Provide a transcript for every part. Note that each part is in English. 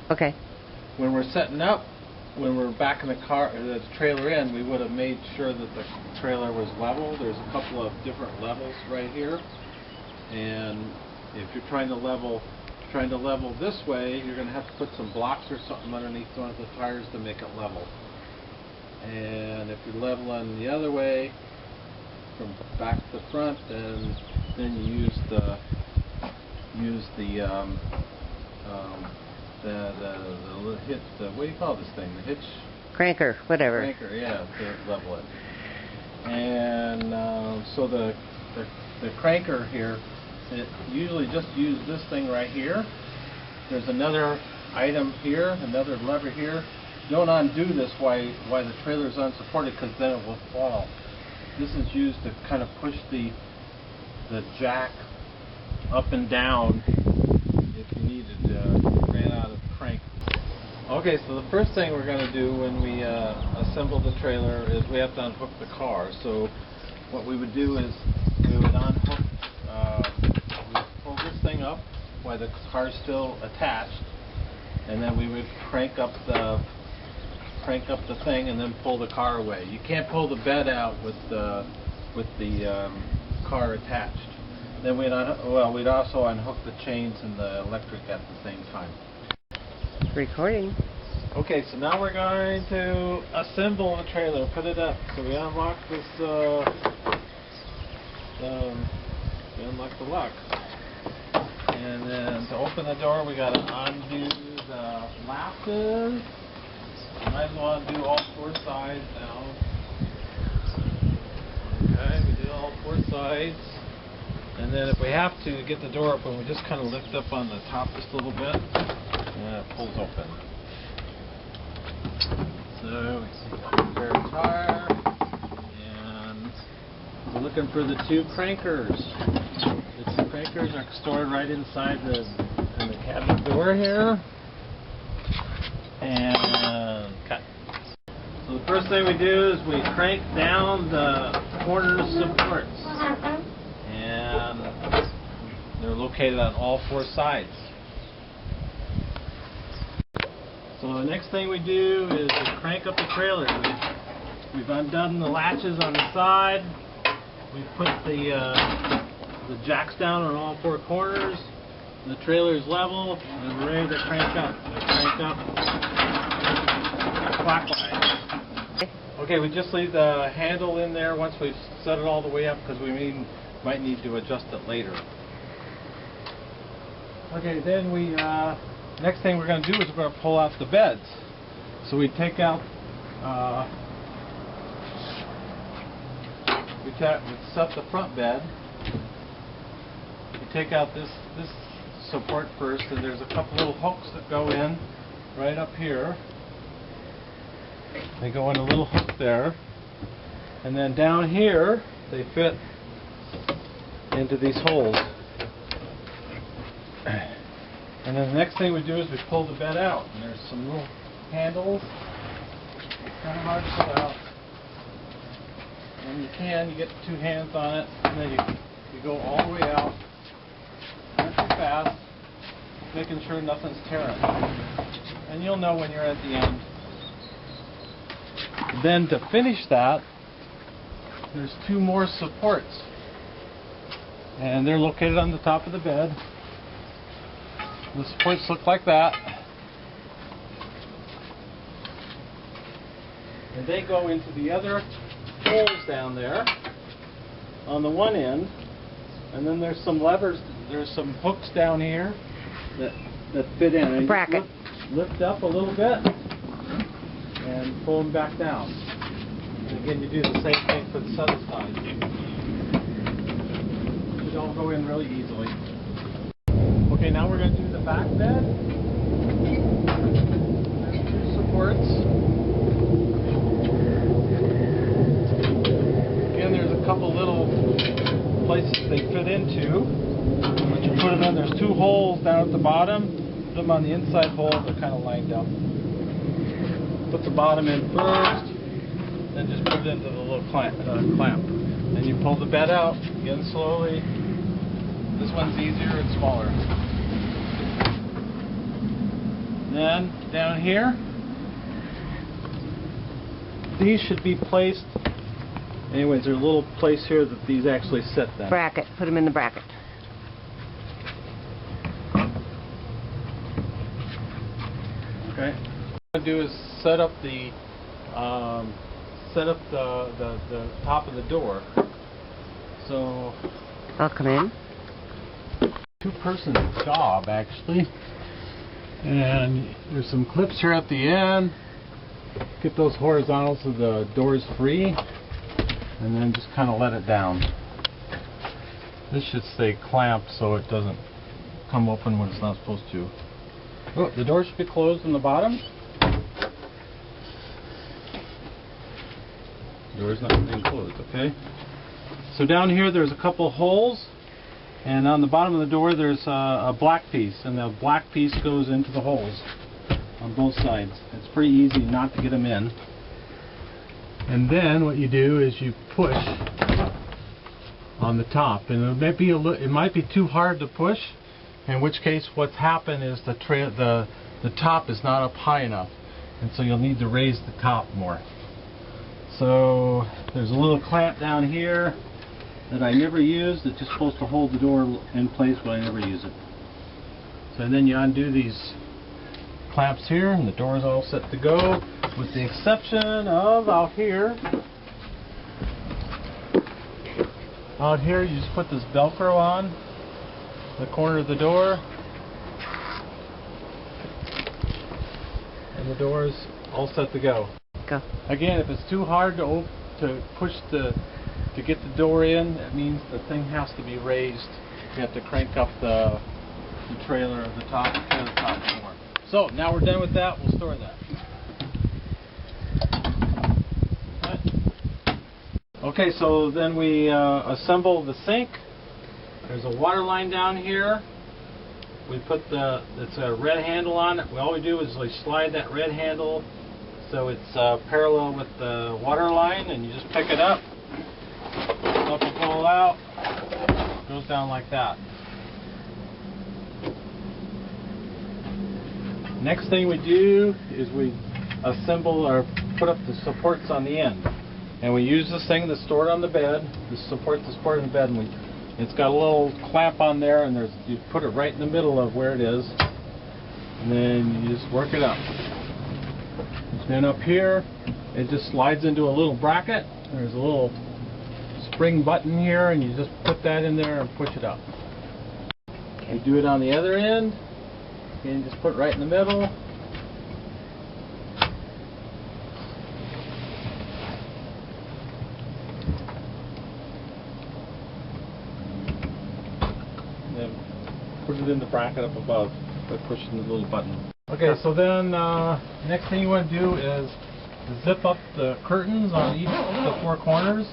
Okay. When we're setting up, when we're backing the trailer in, we would have made sure that the trailer was level. There's a couple of different levels right here, and if you're trying to level this way, you're going to have to put some blocks or something underneath one of the tires to make it level. And if you're leveling the other way, from back to front, then you use the what do you call this thing? The hitch? Cranker, whatever. Cranker, yeah, to level it. And so the cranker here, it usually just use this thing right here. There's another item here, another lever here. Don't undo this while the trailer is unsupported, because then it will fall. This is used to kind of push the jack up and down if you needed ran out of crank. Okay, so the first thing we're going to do when we assemble the trailer is we have to unhook the car. So what we would do is we would unhook, we'd pull this thing up while the car's still attached, and then we would crank up the thing and then pull the car away. You can't pull the bed out with the car attached. Then we'd also unhook the chains and the electric at the same time. Recording. Okay, so now we're going to assemble the trailer, put it up. So we unlock this, we unlock the lock. And then to open the door, we got to undo the latches. Might as well undo all four sides now. Okay, we do all four sides. And then if we have to get the door open, we just kind of lift up on the top just a little bit, and it pulls open. So we see the spare tire, and we're looking for the two crankers. The two crankers are stored right inside the cabinet door here. And cut. So the first thing we do is we crank down the corner supports, and they're located on all four sides. So the next thing we do is we crank up the trailer. We've undone the latches on the side. We've put the jacks down on all four corners. The trailer is level and we're ready to crank up. Clockwise. Okay, we just leave the handle in there once we've set it all the way up, because we might need to adjust it later. Okay, then next thing we're going to do is we're going to pull out the beds. So we take out, we set the front bed. We take out this support first, and there's a couple little hooks that go in right up here. They go in a little hook there, and then down here they fit into these holes. And then the next thing we do is we pull the bed out, and there's some little handles. It's kind of hard to pull out. And you get two hands on it, and then you go all the way out. Not too fast, making sure nothing's tearing. And you'll know when you're at the end. Then to finish that, there's two more supports. And they're located on the top of the bed. The supports look like that. And they go into the other holes down there on the one end. And then there's some levers, there's some hooks down here that fit in. And bracket. Lift up a little bit and pull them back down. And again, you do the same thing for this other side. They don't go in really easily. Okay, now we're going to do the back bed. There's two supports. Again, there's a couple little places they fit into. Once you put them in, there's two holes down at the bottom. Put them on the inside hole, they're kind of lined up. Put the bottom in first, then just put it into the little clamp. Then you pull the bed out, again slowly. This one's easier, it's smaller. then down here, these should be placed. Anyways, there's a little place here that these actually sit then. Bracket. Put them in the bracket. Okay. What I'm going to do is set up the the top of the door. So I'll come in. Two-person job actually, and there's some clips here at the end. Get those horizontal so the door is free, and then just kind of let it down. This should stay clamped so it doesn't come open when it's not supposed to. Oh, the door should be closed on the bottom. The door's not being closed, okay? So down here there's a couple holes, and on the bottom of the door there's a black piece, and the black piece goes into the holes on both sides. It's pretty easy not to get them in. And then what you do is you push on the top, and it might be too hard to push, in which case what's happened is the top is not up high enough, and so you'll need to raise the top more. So there's a little clamp down here that I never used. It's just supposed to hold the door in place, but I never use it. So then you undo these clamps here, and the door is all set to go, with the exception of out here. Out here you just put this Velcro on the corner of the door, and the door is all set to go. Go. Again, if it's too hard to push to get the door in, that means the thing has to be raised. You have to crank up the trailer of the top more. So now we're done with that. We'll store that. Okay, so then we assemble the sink. There's a water line down here. We put it's a red handle on it. All we do is we slide that red handle so it's parallel with the water line, and you just pick it up, help it pull out, it goes down like that. Next thing we do is we assemble or put up the supports on the end, and we use this thing that's stored on the bed. The support that's stored in the bed, and it's got a little clamp on there, and you put it right in the middle of where it is, and then you just work it up. Then up here, it just slides into a little bracket. There's a little spring button here, and you just put that in there and push it up. You do it on the other end, and you just put it right in the middle. And then put it in the bracket up above by pushing the little button. Okay, so then next thing you want to do is zip up the curtains on each of the four corners.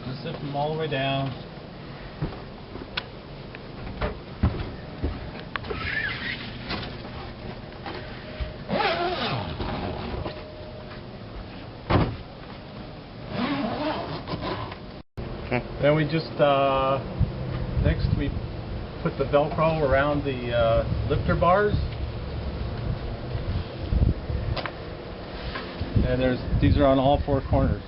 Just zip them all the way down. Okay. Then we just, next we put the Velcro around the lifter bars. And these are on all four corners.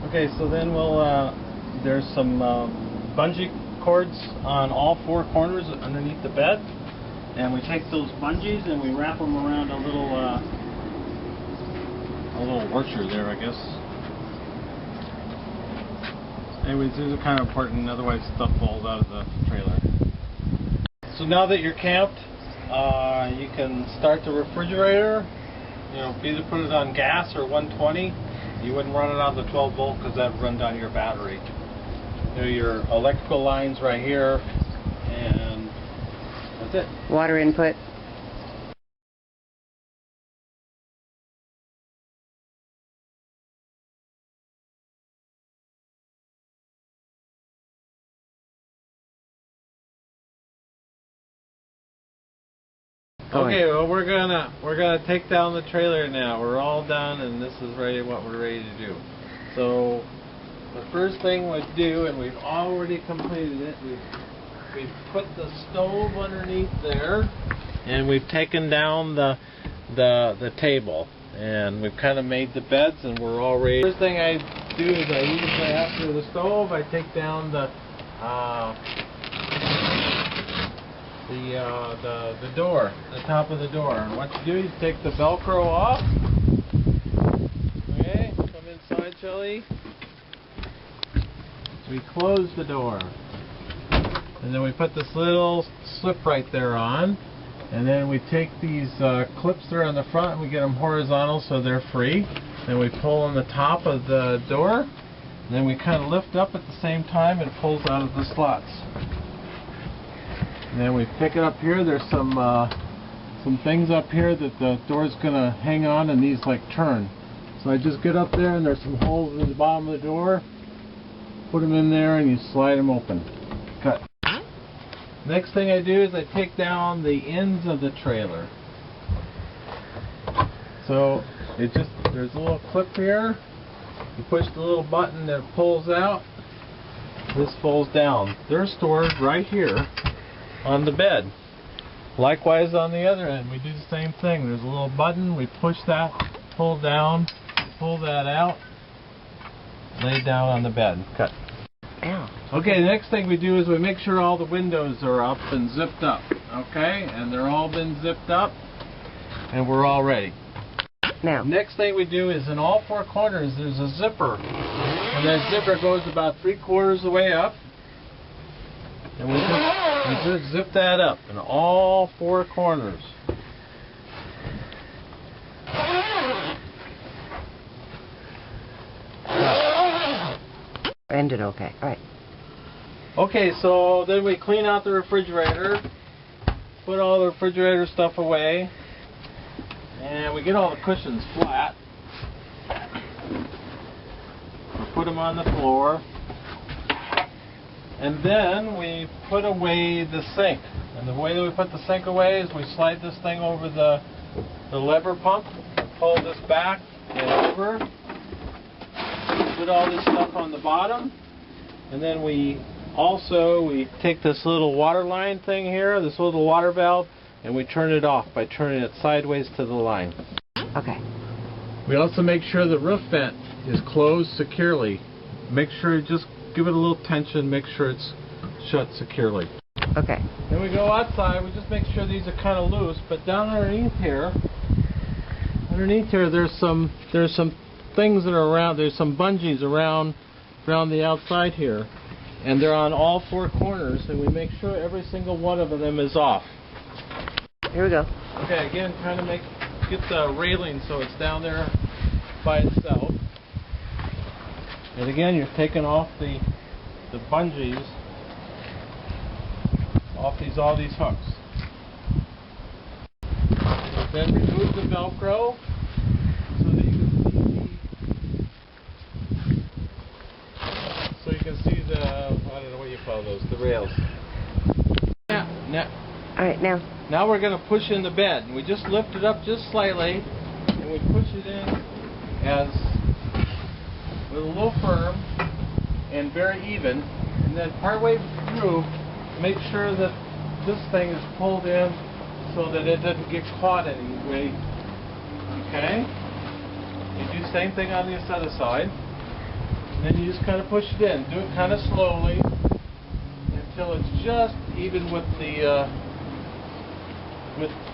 Okay, so then there's some bungee cords on all four corners underneath the bed. And we take those bungees and we wrap them around a little washer there, I guess. Anyways, these are kind of important, otherwise stuff falls out of the trailer. So now that you're camped, you can start the refrigerator. You know, either put it on gas or 120. You wouldn't run it on the 12 volt because that would run down your battery. You know, your electrical lines right here, and that's it. Water input. going. Okay, well we're gonna take down the trailer now. We're all done, and this is what we're ready to do. So the first thing we do, and we've already completed it, we've put the stove underneath there, and we've taken down the table, and we've kind of made the beds, and we're all ready. First thing I do is I usually, after the stove, I take down the door, the top of the door. And what you do is take the Velcro off. Okay, come inside, Shelly. We close the door, and then we put this little slip right there on, and then we take these clips there on the front and we get them horizontal so they're free. Then we pull on the top of the door, and then we kind of lift up at the same time and pulls out of the slots. And then we pick it up here. There's some things up here that the door's gonna hang on, and these like turn. So I just get up there, and there's some holes in the bottom of the door. Put them in there, and you slide them open. Cut. Next thing I do is I take down the ends of the trailer. So there's a little clip here. You push the little button that pulls out. This folds down. They're stored right here on the bed. Likewise on the other end, we do the same thing. There's a little button, we push that, pull down, pull that out, lay down on the bed. Cut. Ow. Okay, the next thing we do is we make sure all the windows are up and zipped up. Okay, and they're all been zipped up, and we're all ready. Now. Next thing we do is in all four corners there's a zipper, and that zipper goes about 3/4 of the way up. And we just zip that up in all four corners. Ended okay. All right. Okay, so then we clean out the refrigerator, put all the refrigerator stuff away, and we get all the cushions flat. We put them on the floor. And then we put away the sink. And the way that we put the sink away is we slide this thing over the lever pump, pull this back and over, put all this stuff on the bottom, and then we take this little water line thing here, this little water valve, and we turn it off by turning it sideways to the line. Okay. We also make sure the roof vent is closed securely. Make sure you just give it a little tension, make sure it's shut securely. Okay. Then we go outside, we just make sure these are kind of loose, but down underneath here there's some things that are around, there's some bungees around the outside here, and they're on all four corners, and we make sure every single one of them is off. Here we go. Okay, again, kind of get the railing so it's down there by itself. And again, you're taking off the bungees off all these hooks. Then remove the Velcro so that you can see the I don't know what you call those, the rails. All right, now. Now we're going to push in the bed. We just lift it up just slightly, and we push it in with a little firm and very even, and then partway through make sure that this thing is pulled in so that it doesn't get caught anyway. Okay? You do the same thing on the other side, and then you just kind of push it in. Do it kind of slowly until it's just even with the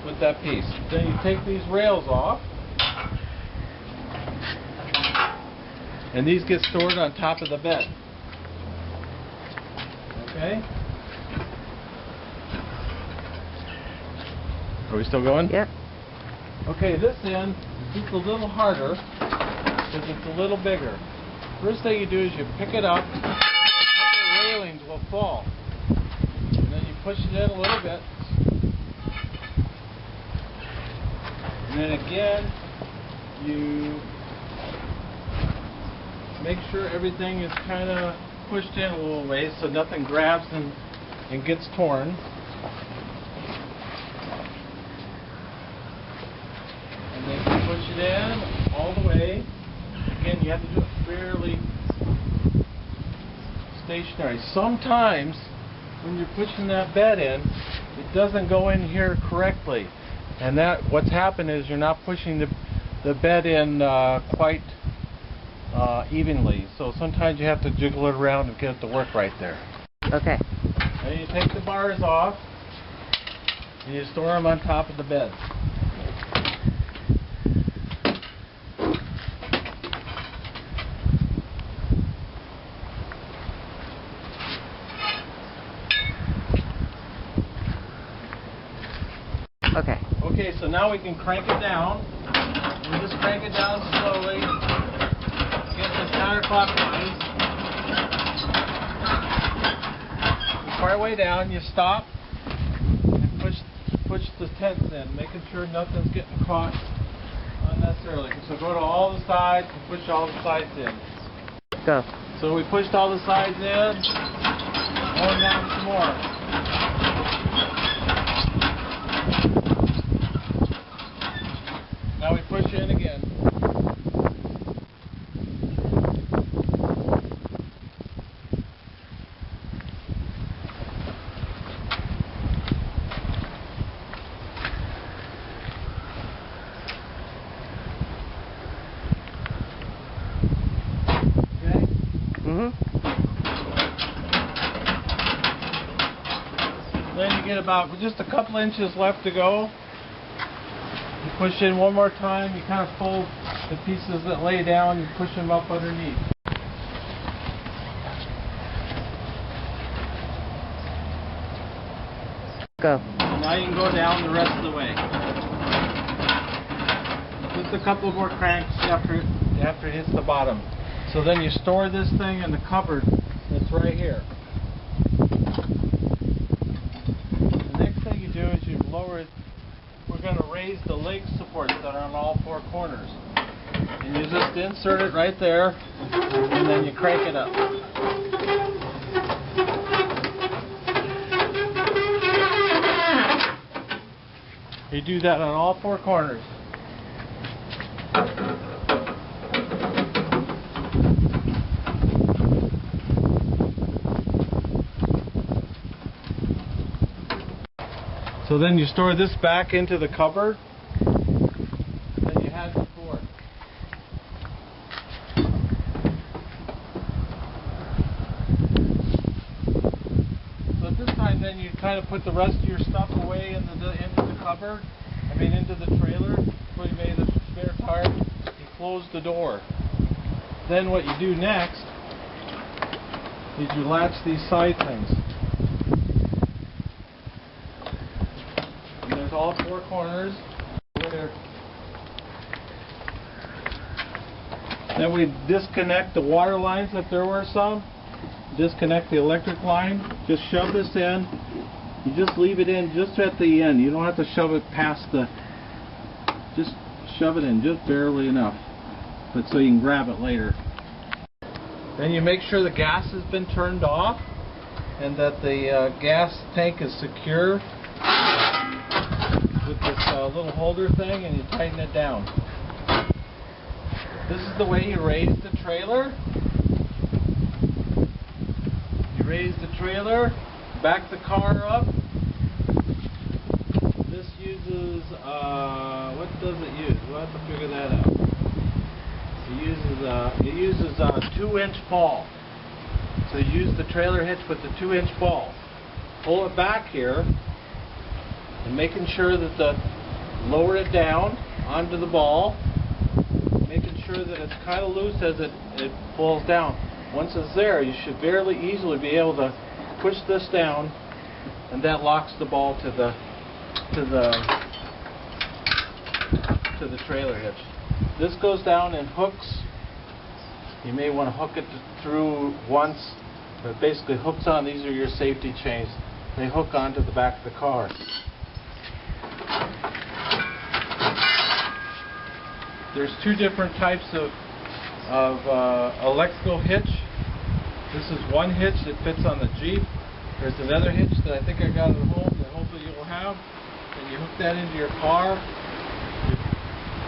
with that piece. Then you take these rails off, and these get stored on top of the bed. Okay? Are we still going? Yep. Okay, this end is just a little harder because it's a little bigger. First thing you do is you pick it up, and the railings will fall. And then you push it in a little bit. And then again, you make sure everything is kind of pushed in a little ways so nothing grabs and gets torn. then all the way. Again, you have to do it fairly stationary. Sometimes when you're pushing that bed in, it doesn't go in here correctly, and what's happened is you're not pushing the bed in quite evenly. So sometimes you have to jiggle it around and get it to work right there. Okay. Then you take the bars off and you store them on top of the bed. Okay. Okay, so now we can crank it down. We just crank it down slowly. Get this counterclockwise. Part way down, you stop and push the tents in, making sure nothing's getting caught unnecessarily. So go to all the sides and push all the sides in. Go. So we pushed all the sides in, going down some more. Now we push in again. Okay? Mm-hmm. Then you get about just a couple inches left to go. You push in one more time, you kind of fold the pieces that lay down, you push them up underneath. Go. And now you can go down the rest of the way. Just a couple more cranks after it hits the bottom. So then you store this thing in the cupboard that's right here. The next thing you do is you lower it. We're going to raise the leg supports that are on all four corners. And you just insert it right there, and then you crank it up. You do that on all four corners. So then you store this back into the cupboard that you had before. So at this time then you kind of put the rest of your stuff away into the cupboard, into the trailer, where you made the spare tire. You close the door. Then what you do next is you latch these side things. And there's all four corners. Then we disconnect the water lines if there were some. Disconnect the electric line. Just shove this in. You just leave it in just at the end. You don't have to shove it past just shove it in just barely enough, but so you can grab it later. Then you make sure the gas has been turned off and that the gas tank is secure with this little holder thing, and you tighten it down. This is the way you raise the trailer. You raise the trailer, back the car up. This uses, what does it use? We'll have to figure that out. It uses a 2-inch ball. So you use the trailer hitch with the 2-inch ball. Pull it back here, and making sure that lower it down onto the ball, making sure that it's kind of loose as it falls down. Once it's there, you should fairly easily be able to push this down, and that locks the ball to the trailer hitch. This goes down in hooks. You may want to hook it through once, but it basically hooks on. These are your safety chains. They hook onto the back of the car. There's two different types of electrical hitch. This is one hitch that fits on the Jeep. There's another hitch that I think I got at home that hopefully you'll have. And you hook that into your car.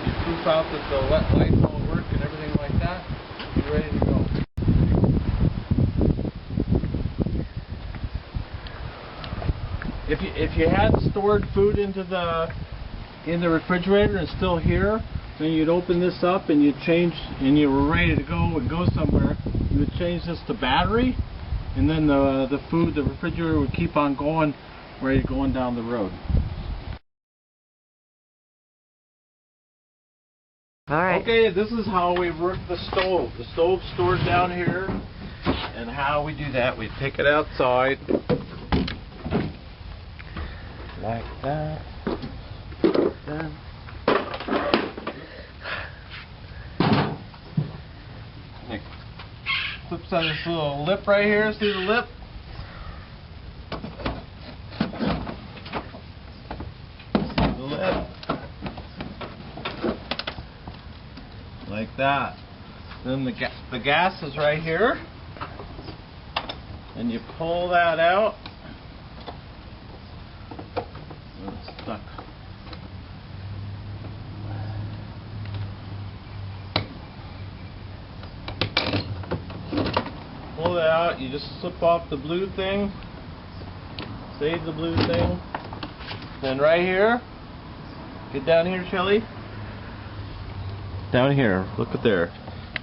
You proof out that the wet lights all work and everything like that, you'll be ready to go. If you had stored food in the refrigerator and still here, then you'd open this up and you'd change, and you were ready to go and go somewhere. You would change this to battery, and then the refrigerator would keep on going, ready going down the road. All right. Okay, this is how we work the stove. The stove's stored down here, and how we do that, we take it outside, like that. Then it clips on this little lip right here. See the lip? See the lip? Like that. Then the gas is right here, and you pull that out. It's stuck. Pull it out, you just slip off the blue thing, save the blue thing. Then right here, get down here, Shelly. Down here, look at there.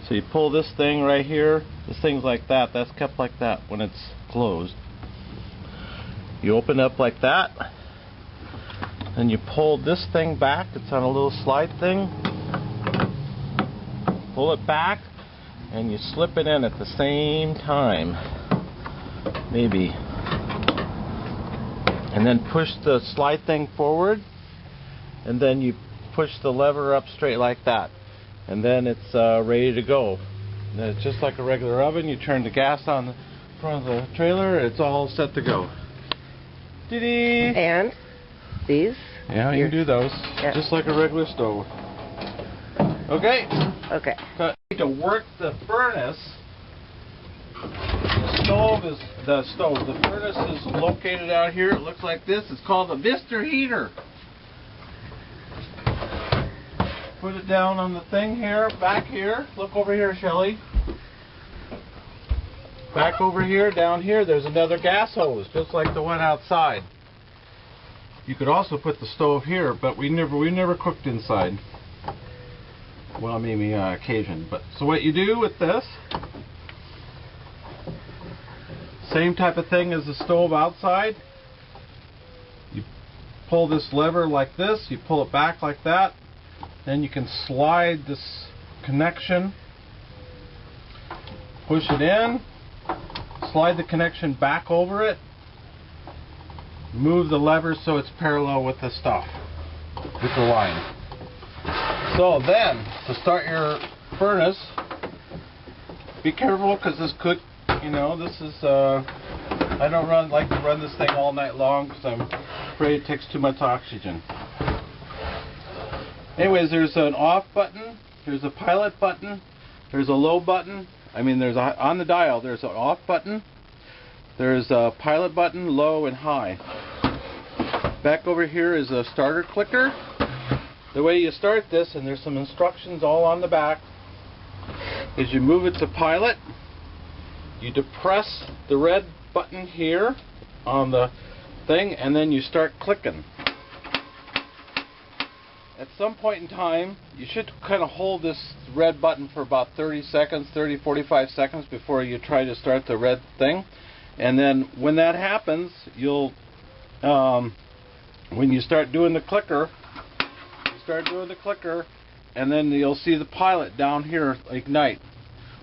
So you pull this thing right here, this thing's like that, that's kept like that when it's closed. You open up like that, and you pull this thing back, it's on a little slide thing. Pull it back, and you slip it in at the same time, maybe, and then push the slide thing forward, and then you push the lever up straight like that, and then it's ready to go. And then it's just like a regular oven. You turn the gas on the front of the trailer, it's all set to go. Dee-dee! And these? Yeah, you can do those, just like a regular stove. Okay? Okay. To work the furnace, the furnace is located out here. It looks like this. It's called a Mister Heater. Put it down on the thing here, back here. Look over here, Shelly. Back over here, down here, there's another gas hose, just like the one outside. You could also put the stove here, but we never cooked inside. Well, maybe on occasion. But so what you do with this, same type of thing as the stove outside. You pull this lever like this, you pull it back like that, then you can slide this connection, push it in, slide the connection back over it, move the lever so it's parallel with the stuff, with the line. So then, to start your furnace, be careful because this could, this is, I don't like to run this thing all night long because I'm afraid it takes too much oxygen. Anyways, there's an off button, there's a pilot button, there's a low button. On the dial, there's an off button, there's a pilot button, low and high. Back over here is a starter clicker. The way you start this, and there's some instructions all on the back, is you move it to pilot, you depress the red button here on the thing, and then you start clicking. At some point in time, you should kind of hold this red button for about 30 seconds, 45 seconds before you try to start the red thing. And then when that happens, you'll, when you start doing the clicker, and then you'll see the pilot down here ignite.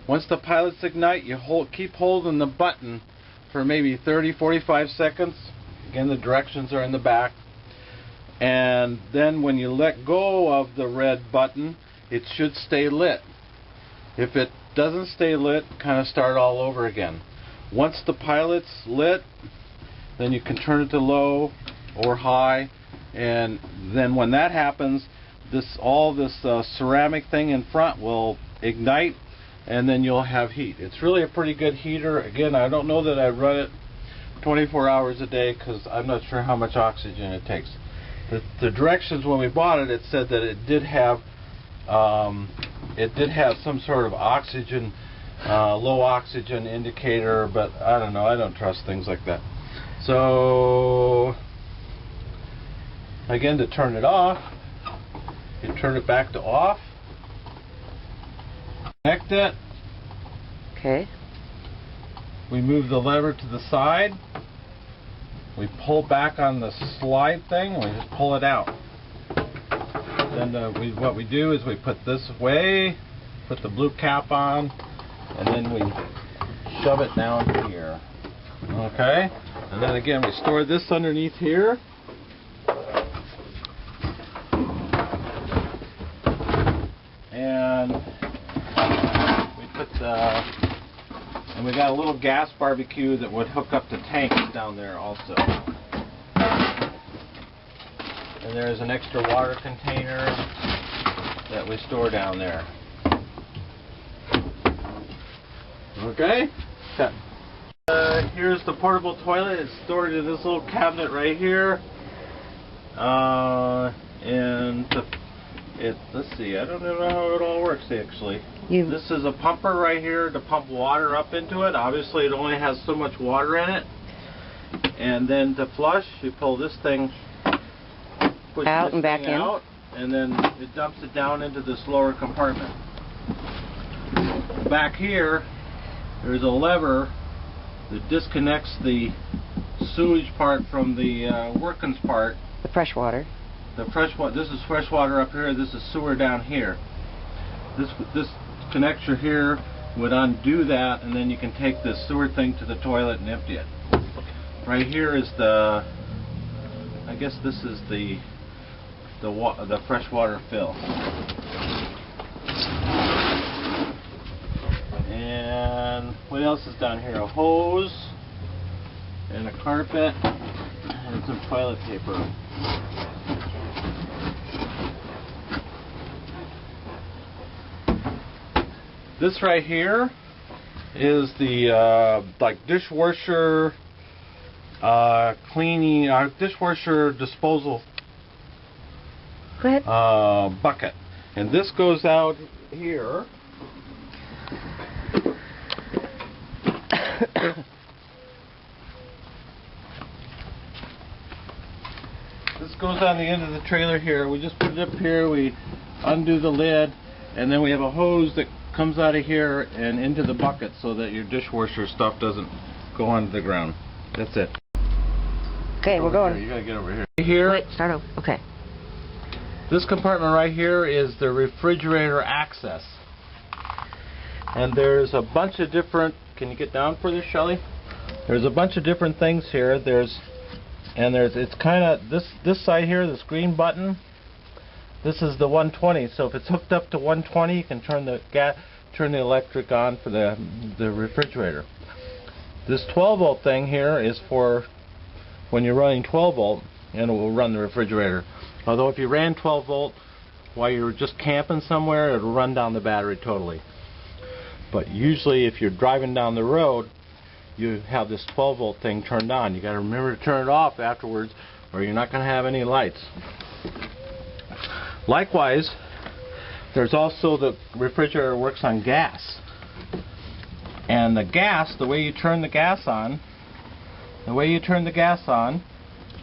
Once the pilots ignite, you keep holding the button for maybe 30-45 seconds. Again, the directions are in the back. And then when you let go of the red button, it should stay lit. If it doesn't stay lit, kind of start all over again. Once the pilot's lit, then you can turn it to low or high, and then when that happens, all this ceramic thing in front will ignite, and then you'll have heat. It's really a pretty good heater. Again, I don't know that I run it 24 hours a day because I'm not sure how much oxygen it takes. The directions when we bought it, it said that it did have it did have some sort of oxygen, low oxygen indicator, but I don't know, I don't trust things like that. So again, to turn it off, you turn it back to off, connect it. Okay. We move the lever to the side. We pull back on the slide thing and we just pull it out. Then what we do is we put this away, put the blue cap on, and then we shove it down here. Okay? And then again we store this underneath here. And we put and we got a little gas barbecue that would hook up the tanks down there also. And there's an extra water container that we store down there. Okay? Here's the portable toilet. It's stored in this little cabinet right here. Let's see, I don't know how it all works actually. This is a pumper right here to pump water up into it. Obviously it only has so much water in it. And then to flush, you pull this thing, push out this and back thing in, out, and then it dumps it down into this lower compartment. Back here, there's a lever that disconnects the sewage part from the workings part. the fresh water. The fresh water. This is fresh water up here. This is sewer down here. This connector here would undo that, and then you can take this sewer thing to the toilet and empty it. Right here is the. I guess this is the fresh water fill. And what else is down here? A hose and a carpet and some toilet paper. This right here is the like dishwasher cleaning, dishwasher disposal Go ahead. bucket, and this goes out here. This goes on the end of the trailer here. We just put it up here, we undo the lid, and then we have a hose that comes out of here and into the bucket so that your dishwasher stuff doesn't go onto the ground. That's it. Okay, we're going. You gotta get over here. Here. Wait, start over. Okay. This compartment right here is the refrigerator access. And there's a bunch of different, can you get down further, Shelly? There's a bunch of different things here. It's kind of, this side here, this green button, this is the 120. So if it's hooked up to 120, you can turn the electric on for the refrigerator. This 12 volt thing here is for when you're running 12 volt, and it will run the refrigerator. Although if you ran 12 volt while you're just camping somewhere, it'll run down the battery totally. But usually if you're driving down the road, you have this 12 volt thing turned on. You got to remember to turn it off afterwards, or you're not going to have any lights. Likewise, there's also the refrigerator works on gas. And the gas, the way you turn the gas on,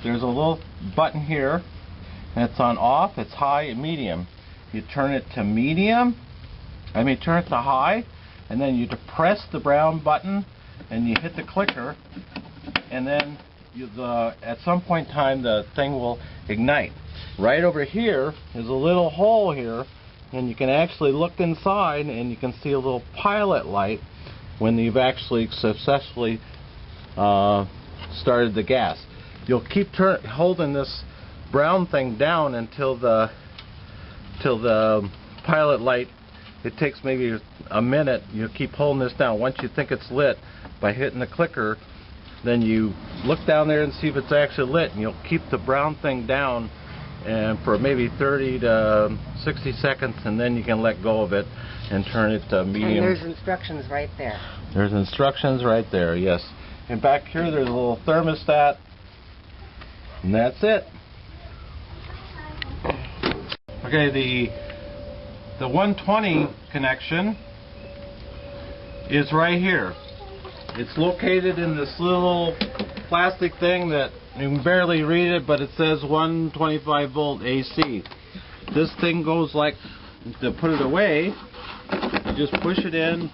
there's a little button here, and it's on off, it's high and medium. You turn it to turn it to high, and then you depress the brown button, and you hit the clicker, and then at some point in time the thing will ignite. Right over here is a little hole here, and you can actually look inside and you can see a little pilot light when you've actually successfully started the gas. You'll keep holding this brown thing down until the pilot light, it takes maybe a minute. You keep holding this down. Once you think it's lit, by hitting the clicker, then you look down there and see if it's actually lit, and you'll keep the brown thing down and for maybe 30 to 60 seconds, and then you can let go of it and turn it to medium. And there's instructions right there. There's instructions right there, yes. And back here there's a little thermostat, and that's it. Okay, the 120 connection is right here. It's located in this little plastic thing that you can barely read it, but it says 125 volt AC. This thing goes like, to put it away, you just push it in.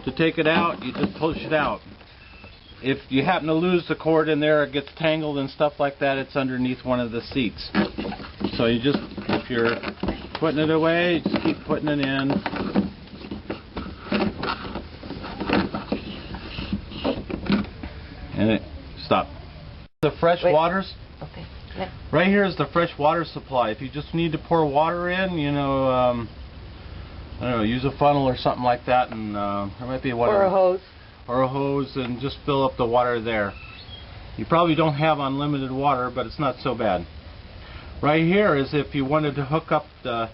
To take it out, you just push it out. If you happen to lose the cord in there, it gets tangled and stuff like that, it's underneath one of the seats. So you just, if you're putting it away, just keep putting it in. And it, stop. The fresh waters. Okay. Yeah. Right here is the fresh water supply. If you just need to pour water in, you know, I don't know, use a funnel or something like that, and there might be water. Or a hose. Or a hose, and just fill up the water there. You probably don't have unlimited water, but it's not so bad. Right here is if you wanted to hook up the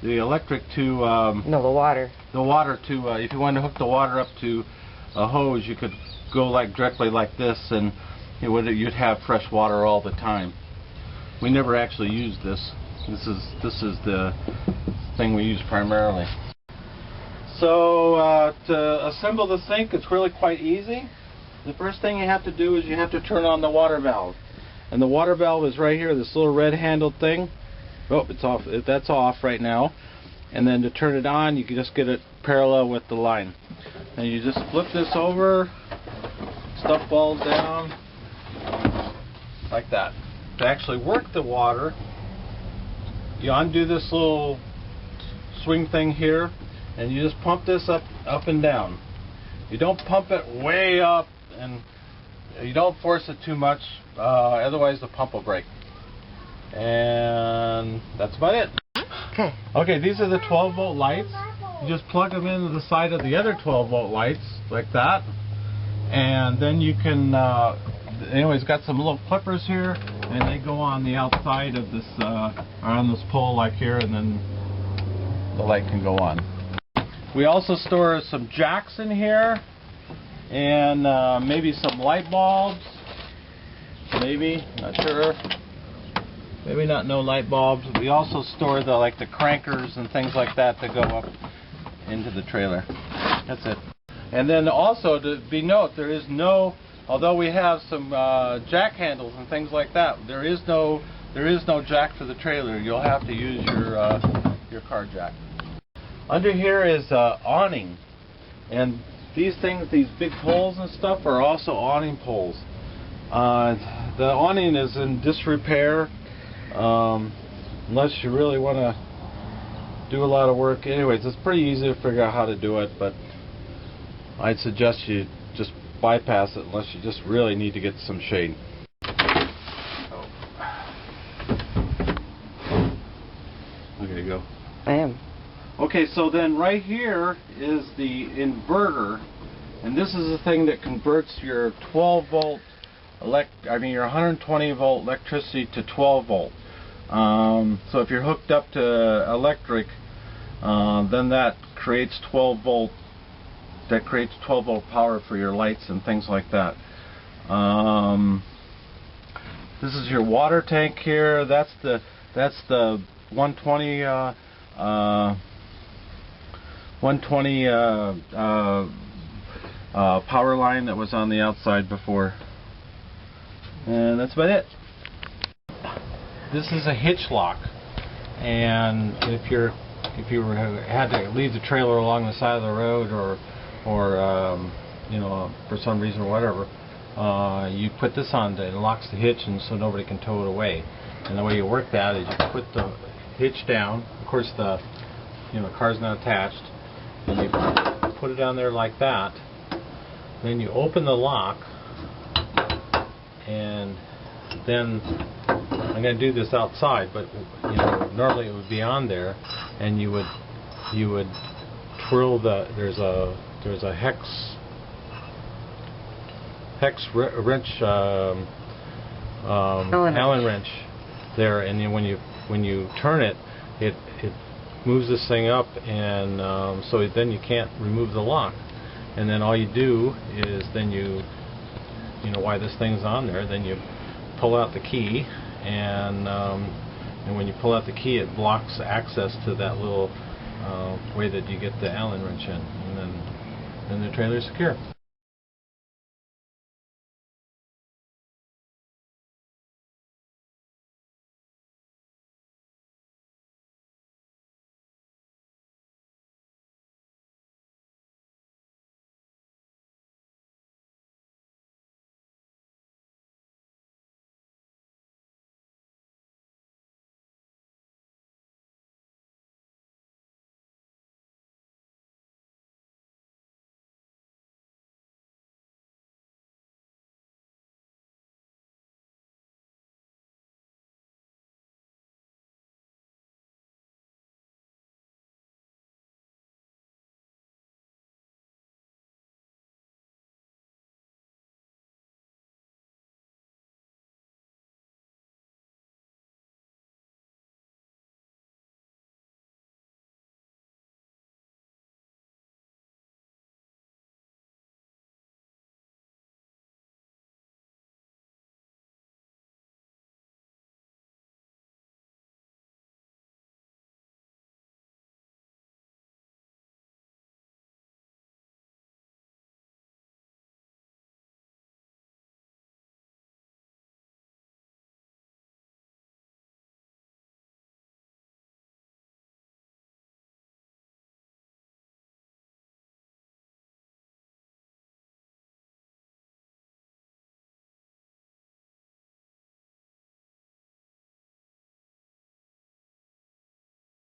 electric to no, the water. The water to if you wanted to hook the water up to a hose, you could go like directly like this, and you'd have fresh water all the time. We never actually use this. This is the thing we use primarily. So to assemble the sink, it's really quite easy. The first thing you have to do is you have to turn on the water valve. And the water valve is right here, this little red handled thing. Oh, it's off. That's off right now. And then to turn it on, you can just get it parallel with the line. And you just flip this over, stuff falls down, like that. To actually work the water, you undo this little swing thing here, and you just pump this up and down. You don't pump it way up, and you don't force it too much, otherwise the pump will break. And that's about it. Okay. Okay, these are the 12 volt lights. You just plug them into the side of the other 12 volt lights, like that. And then you can, anyways, got some little clippers here, and they go on the outside of this, on this pole like here, and then the light can go on. We also store some jacks in here, and maybe some light bulbs. Maybe, not sure. Maybe not no light bulbs. We also store the the crankers and things like that that go up into the trailer. That's it. And then also to be note, there is no, although we have some jack handles and things like that, there is no jack for the trailer. You'll have to use your car jack. Under here is awning, and these things, these big poles and stuff, are also awning poles. The awning is in disrepair, unless you really want to do a lot of work. Anyways, it's pretty easy to figure out how to do it, but I'd suggest you just bypass it unless you just really need to get some shade. Okay, go. I am. Okay, so then right here is the inverter, and this is the thing that converts your 12 volt your 120 volt electricity to 12 volt. So if you're hooked up to electric, then that creates 12 volt. That creates 12 volt power for your lights and things like that. This is your water tank here. That's the 120 power line that was on the outside before. And that's about it. This is a hitch lock, and if you had to leave the trailer along the side of the road, or for some reason or whatever, you put this on, it locks the hitch, and so nobody can tow it away. And the way you work that is you put the hitch down. Of course, the car's not attached, and you put it down there like that. Then you open the lock, and then I'm going to do this outside, but normally it would be on there, and you would twirl the there's a hex wrench, Allen wrench there, and then when you turn it, it moves this thing up, and so then you can't remove the lock. And then all you do is then while this thing's on there, then you pull out the key, and and when you pull out the key, it blocks access to that little way that you get the Allen wrench in, and then the trailer is secure.